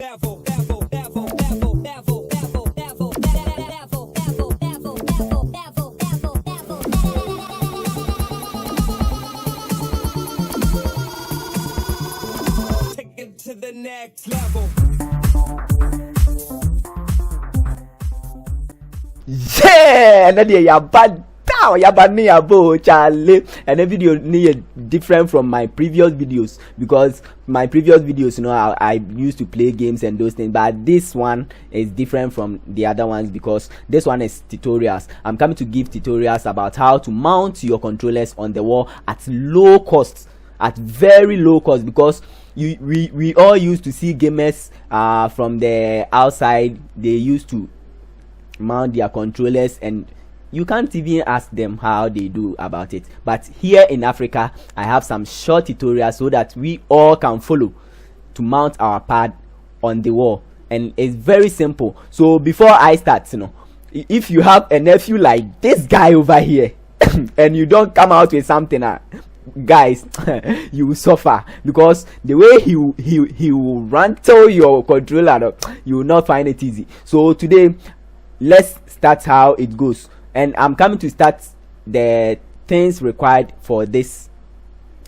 To the next level. Yeah, and then you bad down, you bad me abo Charlie. And the video need different from my previous videos because my previous videos, you know, I used to play games and those things, but this one is different from the other ones because this one is tutorials. I'm coming to give tutorials about how to mount your controllers on the wall at low cost, at very low cost, because we all used to see gamers from the outside. They used to mount their controllers and you can't even ask them how they do about it. But here in Africa, I have some short tutorials so that we all can follow to mount our pad on the wall, and it's very simple. So before I start, you know, if you have a nephew like this guy over here and you don't come out with something, guys, you will suffer, because the way he will rantle your controller, you will not find it easy. So today, let's start how it goes, and I'm coming to start the things required for this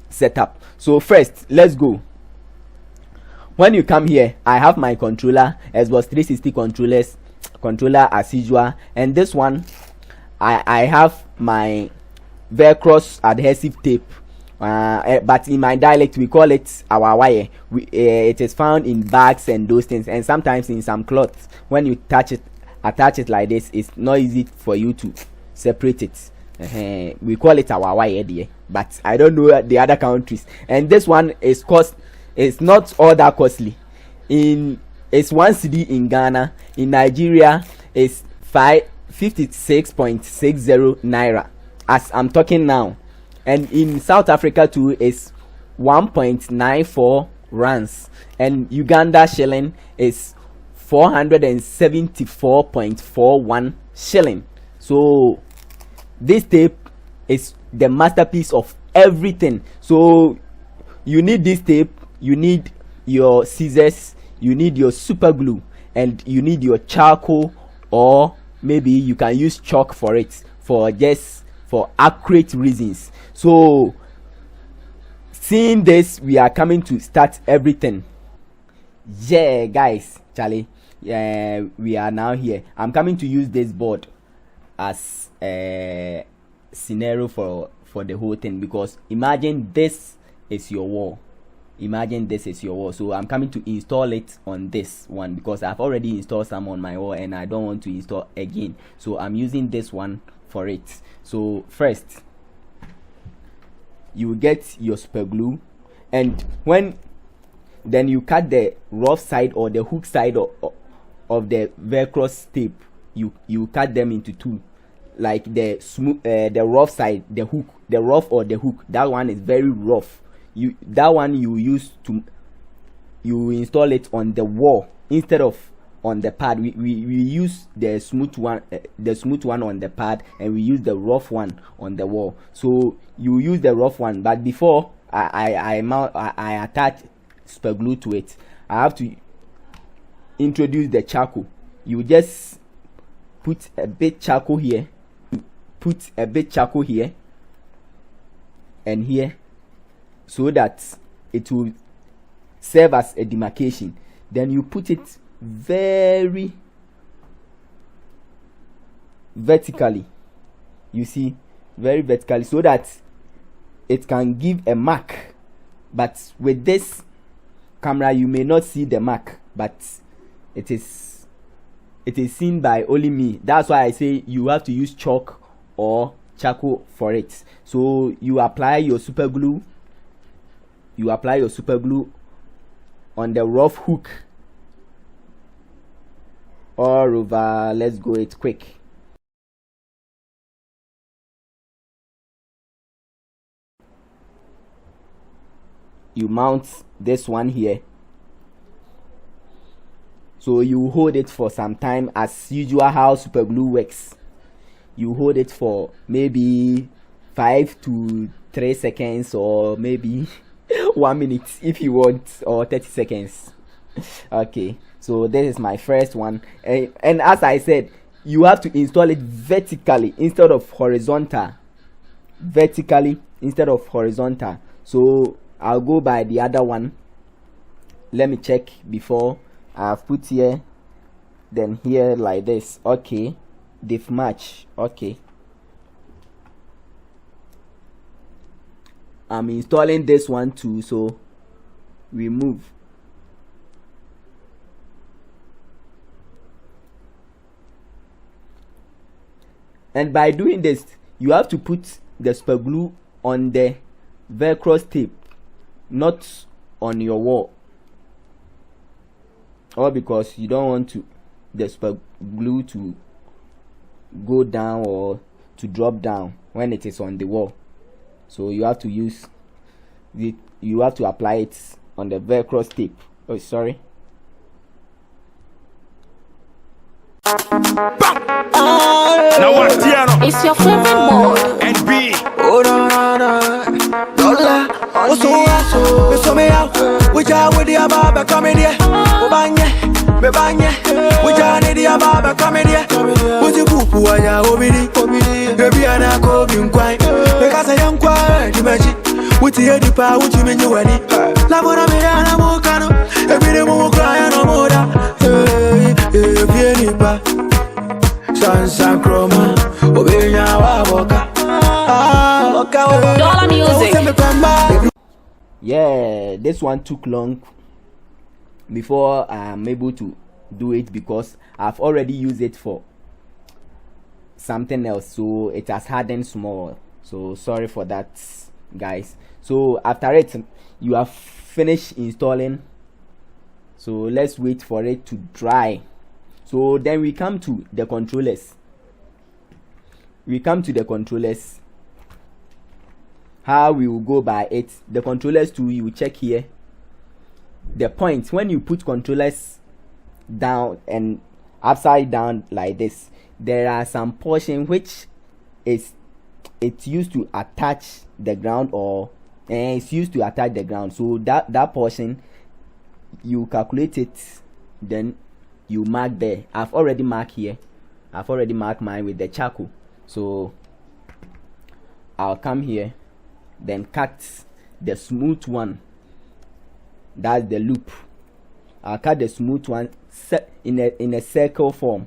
setup. So first, let's go. When you come here, I have my controller, Xbox 360 controller as usual, and this one I have my Velcro adhesive tape. But in my dialect we call it our wire. It is found in bags and those things, and sometimes in some cloths. When you attach it like this, it's not easy for you to separate it. We call it our wire there, but I don't know the other countries. And this one is it's not all that costly. It's 1 cedi in Ghana. In Nigeria, it's 56.60 naira as I'm talking now. And in South Africa too is 1.94 rands, and Uganda shilling is 474.41 shilling. So this tape is the masterpiece of everything. So you need this tape, you need your scissors, you need your super glue, and you need your charcoal, or maybe you can use chalk for it, for accurate reasons. So seeing this, we are coming to start everything. Yeah, guys, Charlie, we are now here. I'm coming to use this board as a scenario for the whole thing, because imagine this is your wall. So I'm coming to install it on this one because I've already installed some on my wall and I don't want to install again, so I'm using this one for it. So first, you will get your super glue, and then you cut the rough side or the hook side of the Velcro tape. You cut them into two, like the smooth, the rough side, the hook, the rough or the hook. That one is very rough. That one you install it on the wall instead of on the pad. We use the smooth one on the pad, and we use the rough one on the wall. So you use the rough one, but before I attach super glue to it, I have to introduce the charcoal. You just put a bit charcoal here, and here, so that it will serve as a demarcation. Then you put it very vertically, you see, very vertically, so that it can give a mark. But with this camera you may not see the mark, but it is seen by only me. That's why I say you have to use chalk or charcoal for it. So you apply your super glue on the rough hook all over. Let's go it quick. You mount this one here, so you hold it for some time, as usual how super glue works. You hold it for maybe 5 to 3 seconds, or maybe 1 minute if you want, or 30 seconds. Okay, so this is my first one, and as I said, you have to install it vertically instead of horizontal. So I'll go by the other one. Let me check before. I've put here, then here like this. Okay, they've matched. Okay, I'm installing this one too, so remove. And by doing this, you have to put the super glue on the Velcro tape, not on your wall, or because you don't want the super glue to go down or to drop down when it is on the wall. So you have to use it, you have to apply it on the Velcro tape. Oh, sorry. Now what, Tiano? It's your favorite boy. And B. Oh no no no, dollar. Oh so me out. We just with the ababa coming here. Obanye, me banye. We just need the ababa coming here. What's your poo aya obidi? Baby ana ko binkwai. Because I am quiet, the magic. With the head pa, what you mean you ready? La bona me ana mo kano. Every day mo cry no more. If you need pa. Sansa Chroma, Obenya Waboka. Dollar music. Yeah, this one took long before I'm able to do it because I've already used it for something else, so it has hardened small. So sorry for that, guys. So after it, you have finished installing. So let's wait for it to dry. So then we come to the controllers. How we will go by it. The controllers too, you check here. The points, when you put controllers down and upside down like this, there are some portion which it's used to attach the ground, or it's used to attach the ground. So that portion, you calculate it, then you mark there. I've already marked here. I've already marked mine with the charcoal. So I'll come here, then cut the smooth one. That's the loop. I'll cut the smooth one in a circle form,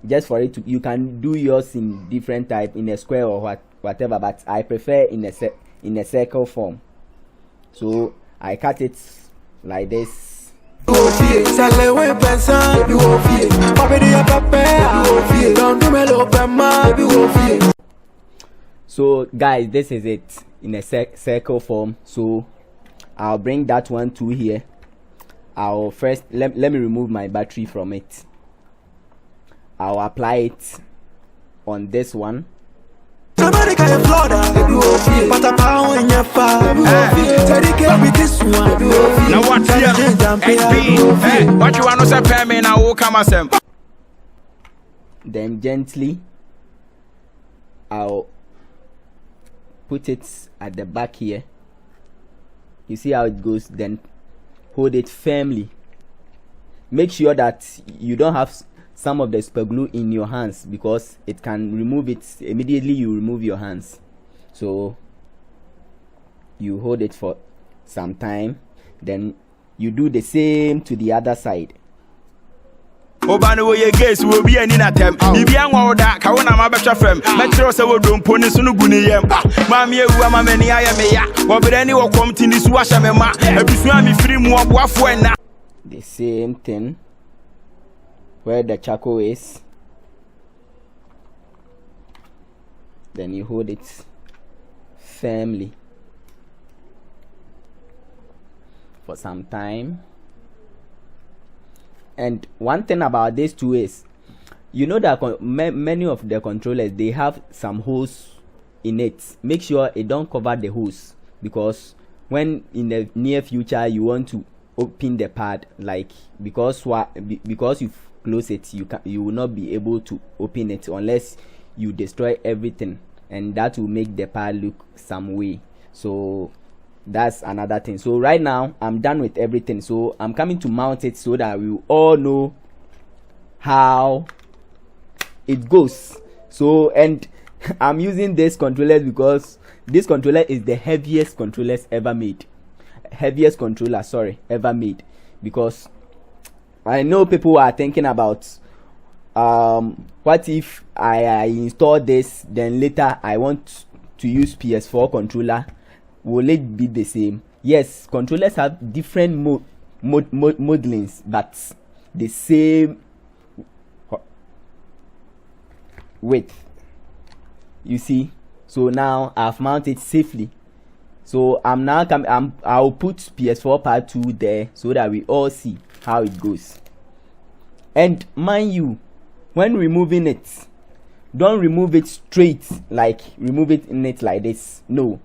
just for it to, you can do yours in different type, in a square or whatever, but I prefer in a circle form. So I cut it like this. So guys, this is it in a circle form. So I'll bring that one to here. I'll first let me remove my battery from it. I'll apply it on this one. Now what, what you want to say, pay now, will come as them. Then gently, I'll put it at the back here. You see how it goes. Then hold it firmly. Make sure that you don't have some of the super glue in your hands, because it can remove it immediately. You remove your hands, so you hold it for some time, then you do the same to the other side. Obano ye guess will be an inatem. If you want that, Kawana Mabasha frame, Metro Sawo don't put in Sunuguni. Mammy, who am I many I am ya? Or any will come to this washamema, a Biswami free more wafuena. The same thing where the charcoal is, then you hold it firmly for some time. And one thing about these two is, you know that many of the controllers, they have some holes in it. Make sure it don't cover the holes, because when in the near future you want to open the pad, like because you've closed it, you will not be able to open it unless you destroy everything, and that will make the pad look some way. So that's another thing. So right now I'm done with everything, so I'm coming to mount it so that we all know how it goes. So, and I'm using this controller because this controller is the heaviest controllers ever made. Heaviest controller, sorry, ever made. Because I know people are thinking about what if I install this, then later I want to use PS4 controller, will it be the same? Yes, controllers have different modelings, but the same width, you see. So now I've mounted safely. So I'm now I'll put PS4 part 2 there so that we all see how it goes. And mind you, when removing it, don't remove it straight, like remove it in it like this. No,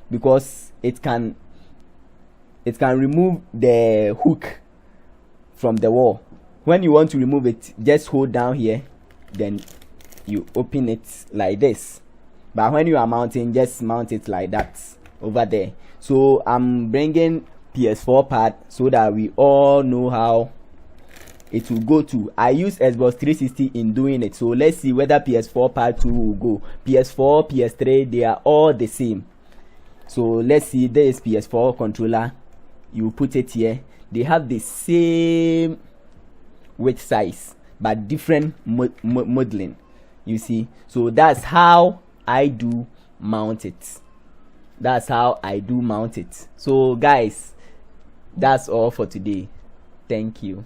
because it can remove the hook from the wall. When you want to remove it, just hold down here, then you open it like this. But when you are mounting, just mount it like that over there. So I'm bringing PS4 part so that we all know how it will go to. I use Xbox 360 in doing it, so let's see whether PS4 part 2 will go. PS4, PS3, they are all the same. So let's see. There is PS4 controller, you put it here. They have the same width size but different modeling, you see. So that's how I do mount it. That's how I do mount it. So guys, that's all for today. Thank you.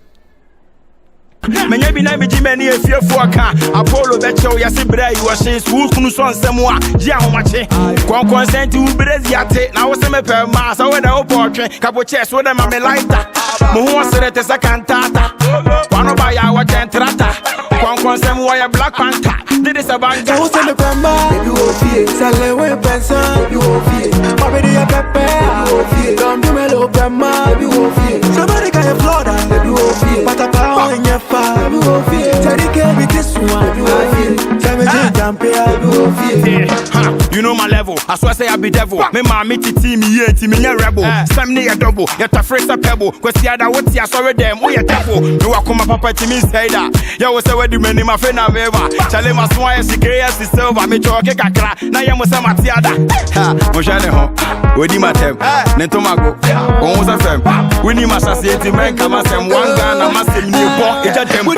Menya bi na meji mani efiefo aka Apollo becho ya se bra yi wo hye school kunu so nsem a ji ahomache kon consent u brezi ate na wo se me pe ma sa we da wo potwe kapo chest wo da ma me lighter mo ho sere te sakantata wano ba ya wo tentrata kon consent wo ya Black Panther did this about so wo se me pe ma baby wo fie sale we pensa baby wo fie ma be ya pepe baby wo fie don't do me lo pe ma baby wo fie somebody can Florida baby wo fie patata on your baby wo fie take with this one baby wo fie tell me jump here baby wo fie you know my level I swear say I be devil me ma me titi me ye ti me rebel sam ne ya double ya ta fresh pebble kwesi ada what ya sorry dem wo ya devil no akoma papa ti me say that ya wo say we do many my friend na veva chale ma so ya sikreya si silver me choke kakra na ya mo say matiada mo jale ho we di matem ne to mago on was fm we ni ma sasieti men kama sem wanga na masem ni bo eja tempo